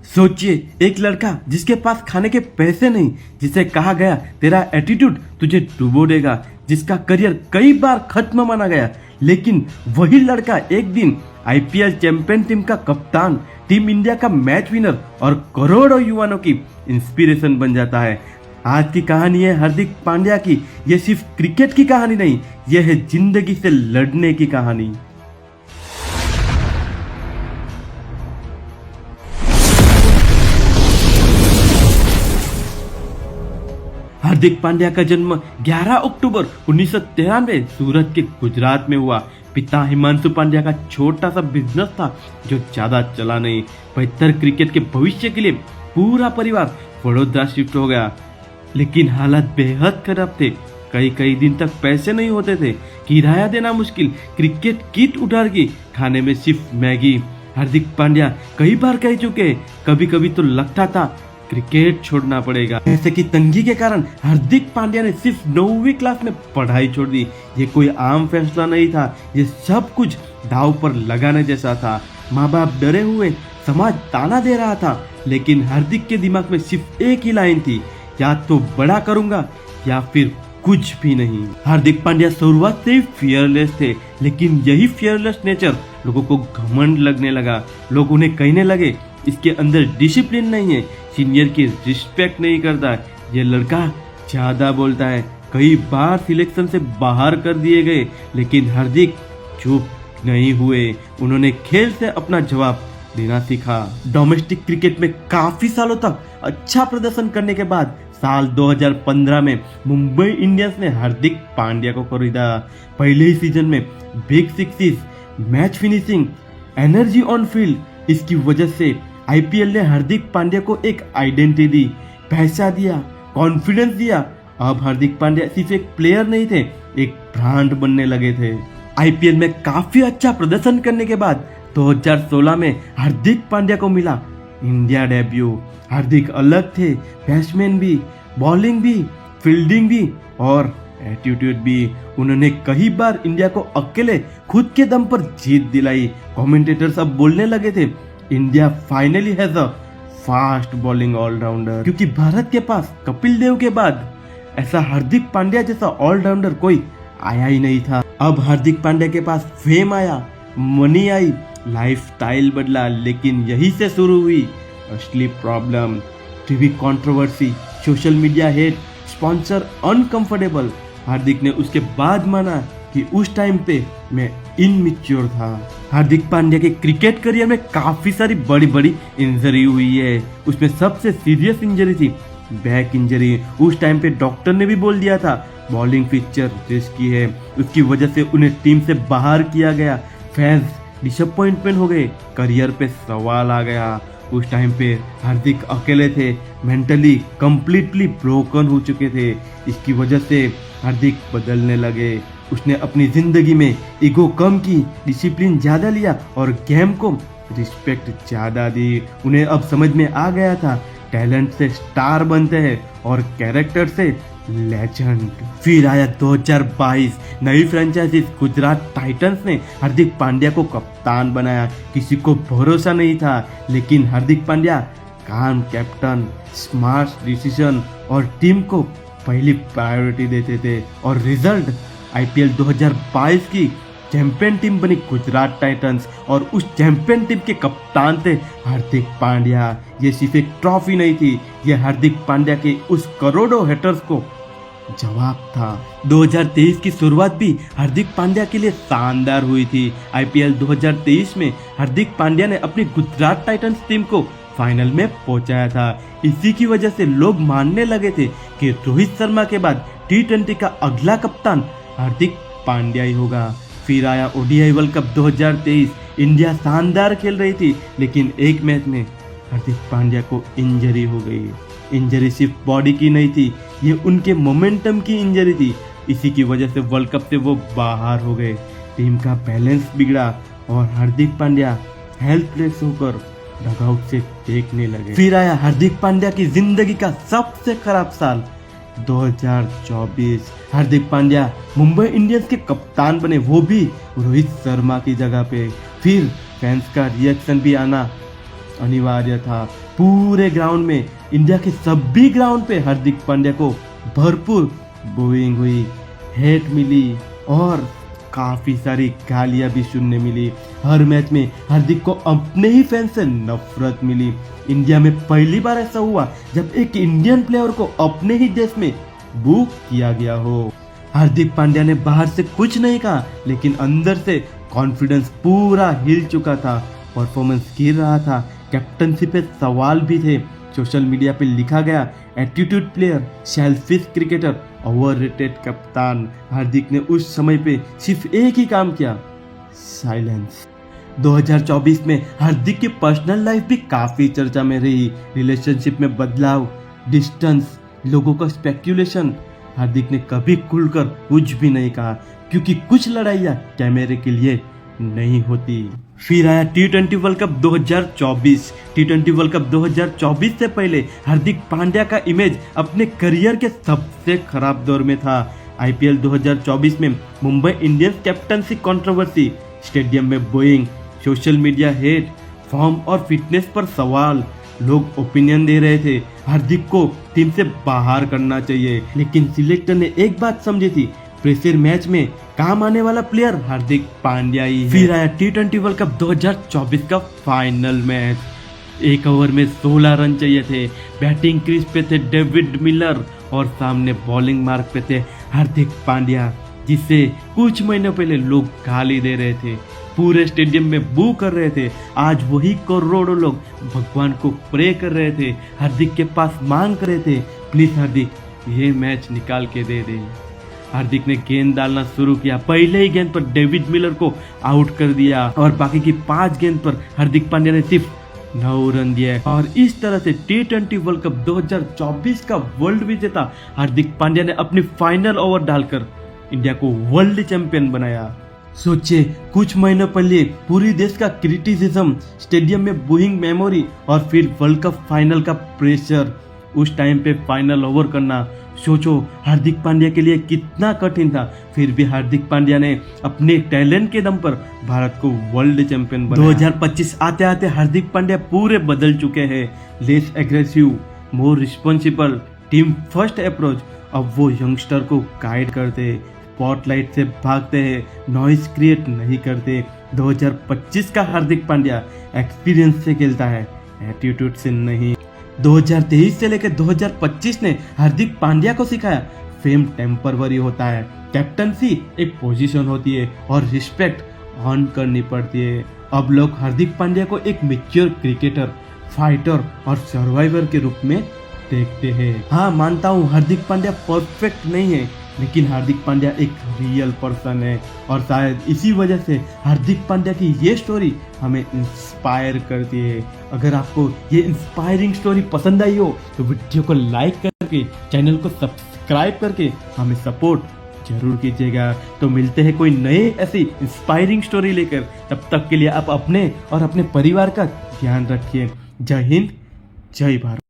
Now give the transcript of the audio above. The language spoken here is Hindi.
सोचिए, एक लड़का जिसके पास खाने के पैसे नहीं, जिसे कहा गया तेरा एटीट्यूड तुझे डुबो देगा, जिसका करियर कई बार खत्म माना गया, लेकिन वही लड़का एक दिन आईपीएल चैंपियन टीम का कप्तान, टीम इंडिया का मैच विनर और करोड़ों युवाओं की इंस्पिरेशन बन जाता है। आज की कहानी है हार्दिक पांड्या की। यह सिर्फ क्रिकेट की कहानी नहीं, यह है जिंदगी से लड़ने की कहानी। हार्दिक पांड्या का जन्म 11 अक्टूबर 1993 सूरत के गुजरात में हुआ। पिता हिमांशु पांड्या का छोटा सा बिजनेस था जो ज्यादा चला नहीं। बेहतर क्रिकेट के भविष्य के लिए पूरा परिवार वडोदरा शिफ्ट हो गया, लेकिन हालात बेहद खराब थे। कई दिन तक पैसे नहीं होते थे, किराया देना मुश्किल, क्रिकेट किट उधार की, खाने में सिर्फ मैगी। हार्दिक पांड्या कई बार कह चुके, कभी कभी तो लगता था क्रिकेट छोड़ना पड़ेगा। पैसे की तंगी के कारण हार्दिक पांड्या ने सिर्फ 9वीं क्लास में पढ़ाई छोड़ दी। ये कोई आम फैसला नहीं था, ये सब कुछ दाव पर लगाने जैसा था। माँ बाप डरे हुए, समाज ताना दे रहा था, लेकिन हार्दिक के दिमाग में सिर्फ एक ही लाइन थी, या तो बड़ा करूंगा या फिर कुछ भी नहीं। हार्दिक पांड्या शुरुआत से ही फियरलेस थे, लेकिन यही फियरलेस नेचर लोगों को घमंड लगने लगा। लोग उन्हें कहने लगे इसके अंदर डिसिप्लिन नहीं है, सीनियर की रिस्पेक्ट नहीं करता, ये लड़का ज्यादा बोलता है। कई बार सिलेक्शन से बाहर कर दिए गए, लेकिन हार्दिक चुप नहीं हुए। उन्होंने खेल से अपना जवाब देना सीखा। डोमेस्टिक क्रिकेट में काफी सालों तक अच्छा प्रदर्शन करने के बाद साल 2015 में मुंबई इंडियंस ने हार्दिक पांड्या को खरीदा। पहले ही सीजन में big sixes, match finishing, energy on field, इसकी वजह से आईपीएल ने हार्दिक पांड्या को एक आइडेंटिटी दी, पैसा दिया, कॉन्फिडेंस दिया। अब हार्दिक पांड्या सिर्फ एक प्लेयर नहीं थे, एक ब्रांड बनने लगे थे। आईपीएल में काफी अच्छा प्रदर्शन करने के बाद 2016 में हार्दिक पांड्या को मिला इंडिया डेब्यू। हार्दिक अलग थे, बैट्समैन भी, बॉलिंग भी, फील्डिंग भी और एटीट्यूड भी। उन्होंने कई बार इंडिया को अकेले खुद के दम पर जीत दिलाई। कमेंटेटर्स अब बोलने लगे थे India finally has a fast bowling allrounder, क्योंकि भारत के पास कपिल देव के बाद ऐसा हार्दिक पांड्या जैसा ऑलराउंडर कोई आया ही नहीं था। अब हार्दिक पांड्या के पास फेम आया, मनी आई, लाइफस्टाइल बदला, लेकिन यही से शुरू हुई असली problem. TV controversy, social media hate, sponsor uncomfortable. Hardik ने उसके बाद माना कि उस टाइम पे मैं इनमिच्योर था। हार्दिक पांड्या के क्रिकेट करियर में काफी सारी बड़ी इंजरी हुई है। उसमें सबसे सीरियस इंजरी थी बैक इंजरी। उस टाइम पे डॉक्टर ने भी बोल दिया था बॉलिंग पिक्चर रिस्की है, उसकी वजह से उन्हें टीम से बाहर किया गया। फैंस डिसअपॉइंटमेंट हो गए, करियर पे सवाल आ गया। उस टाइम पे हार्दिक अकेले थे, मेंटली कंप्लीटली ब्रोकन हो चुके थे। इसकी वजह से हार्दिक बदलने लगे। उसने अपनी जिंदगी में ईगो कम की, डिसिप्लिन ज्यादा लिया और गेम को रिस्पेक्ट ज्यादा दी। उन्हें अब समझ में आ गया था टैलेंट से स्टार बनते हैं और कैरेक्टर से लेजेंड। फिर आया 2022, नई फ्रेंचाइजी गुजरात टाइटंस ने हार्दिक पांड्या को कप्तान बनाया। किसी को भरोसा नहीं था, लेकिन हार्दिक पांड्या काम कैप्टन, स्मार्ट डिसीजन और टीम को पहली प्रायोरिटी देते थे। और रिजल्ट आईपीएल 2022 की चैंपियन टीम बनी गुजरात टाइटंस और उस चैंपियन टीम के कप्तान थे हार्दिक पांड्या। ये सिर्फ एक ट्रॉफी नहीं थी, ये हार्दिक पांड्या के उस करोड़ों हेटर्स को जवाब था। 2023 की शुरुआत भी हार्दिक पांड्या के लिए शानदार हुई थी। आईपीएल 2023 में हार्दिक पांड्या ने अपनी गुजरात टाइटंस टीम को फाइनल में पहुंचाया था। इसी की वजह से लोग मानने लगे थे कि रोहित शर्मा के बाद टी20 का अगला कप्तान हार्दिक पांड्या ही होगा। फिर आया ओडीआई वर्ल्ड कप 2023। इंडिया शानदार खेल रही थी, लेकिन एक मैच में हार्दिक पांड्या को इंजरी हो गई। इंजरी सिर्फ बॉडी की नहीं थी, ये उनके मोमेंटम की इंजरी थी। इसी की वजह से वर्ल्ड कप से वो बाहर हो गए। टीम का बैलेंस बिगड़ा और हार्दिक पांड्या हेल्पलेस होकर डगआउट से देखने लगे। फिर आया हार्दिक पांड्या की जिंदगी का सबसे खराब साल 2024। हार्दिक पांड्या मुंबई इंडियंस के कप्तान बने, वो भी रोहित शर्मा की जगह पे। फिर फैंस का रिएक्शन भी आना अनिवार्य था। पूरे ग्राउंड में, इंडिया के सभी ग्राउंड पे हार्दिक पांड्या को भरपूर बूइंग हुई, हेट मिली और काफी सारी गालियां भी सुनने मिली। हर मैच में हार्दिक को अपने ही फैन से नफरत मिली। इंडिया में पहली बार ऐसा हुआ जब एक इंडियन प्लेयर को अपने ही देश में बू किया गया हो। हार्दिक पांड्या ने बाहर से कुछ नहीं कहा, लेकिन अंदर से कॉन्फिडेंस पूरा हिल चुका था, परफॉर्मेंस गिर रहा था, कैप्टनसी पे सवाल भी थे। सोशल मीडिया पे लिखा गया attitude player, selfish cricketer, overrated कप्तान। हार्दिक ने उस समय पे सिर्फ एक ही काम किया, साइलेंस। 2024 में हार्दिक की पर्सनल लाइफ भी काफी चर्चा में रही। रिलेशनशिप में बदलाव, डिस्टेंस, लोगों का स्पेक्यूलेशन। हार्दिक ने कभी खुलकर कुछ भी नहीं कहा, क्योंकि कुछ लड़ाइयाँ कैमरे के लिए नहीं होती। फिर आया T20 world cup 2024। T20 world cup 2024 से पहले हार्दिक पांड्या का इमेज अपने करियर के सबसे खराब दौर में था। IPL 2024 में Mumbai Indians captaincy controversy, stadium में booing, social media hate, form और फिटनेस पर सवाल। लोग ओपिनियन दे रहे थे हार्दिक को टीम से बाहर करना चाहिए, लेकिन सिलेक्टर ने एक बात समझी थी, प्रेशर मैच में काम आने वाला प्लेयर हार्दिक पांड्या ही है। फिर आया T20 वर्ल्ड कप 2024 का फाइनल मैच। एक ओवर में 16 रन चाहिए थे। बैटिंग क्रीज पे थे डेविड मिलर और सामने बॉलिंग मार्क पे थे हार्दिक पांड्या, जिसे कुछ महीनों पहले लोग गाली दे रहे थे, पूरे स्टेडियम में बू कर रहे थे। आज वही करोड़ों लोग भगवान को प्रे कर रहे थे, हार्दिक के पास मांग कर रहे थे, प्लीज हार्दिक ये मैच निकाल के दे दे। हार्दिक ने गेंद डालना शुरू किया। पहले ही गेंद पर डेविड मिलर को आउट कर दिया और बाकी की 5 गेंद पर हार्दिक पांड्या ने सिर्फ 9 रन दिए। और इस तरह से T20 वर्ल्ड कप 2024 का वर्ल्ड विजेता हार्दिक पांड्या ने अपनी फाइनल ओवर डालकर इंडिया को वर्ल्ड चैंपियन बनाया। सोचिए, कुछ महीनों पहले पूरी देश का क्रिटिसिज्म, स्टेडियम में बूइंग मेमोरी और फिर वर्ल्ड कप फाइनल का प्रेशर। उस टाइम पे फाइनल ओवर करना, सोचो हार्दिक पांड्या के लिए कितना कठिन था। फिर भी हार्दिक पांड्या ने अपने टैलेंट के दम पर भारत को वर्ल्ड चैंपियन बनाया। 2025 आते आते हार्दिक पांड्या पूरे बदल चुके हैं। Less aggressive, more responsible, team first approach. अब वो यंगस्टर को गाइड करते, स्पॉटलाइट से भागते हैं, नॉइज क्रिएट नहीं करते। 2025 का हार्दिक पांड्या एक्सपीरियंस से खेलता है, एटीट्यूड से नहीं। 2023 से लेकर 2025 ने हार्दिक पांड्या को सिखाया फेम टेम्परवरी होता है, कैप्टनसी एक पोजीशन होती है और रिस्पेक्ट अर्न करनी पड़ती है। अब लोग हार्दिक पांड्या को एक मैच्योर क्रिकेटर, फाइटर और सर्वाइवर के रूप में देखते हैं। हाँ, मानता हूँ हार्दिक पांड्या परफेक्ट नहीं है, लेकिन हार्दिक पांड्या एक रियल पर्सन है और शायद इसी वजह से हार्दिक पांड्या की ये स्टोरी हमें इंस्पायर करती है। अगर आपको ये इंस्पायरिंग स्टोरी पसंद आई हो तो वीडियो को लाइक करके, चैनल को सब्सक्राइब करके हमें सपोर्ट जरूर कीजिएगा। तो मिलते हैं कोई नए ऐसी इंस्पायरिंग स्टोरी लेकर। तब तक के लिए आप अपने और अपने परिवार का ध्यान रखिए। जय हिंद, जय भारत।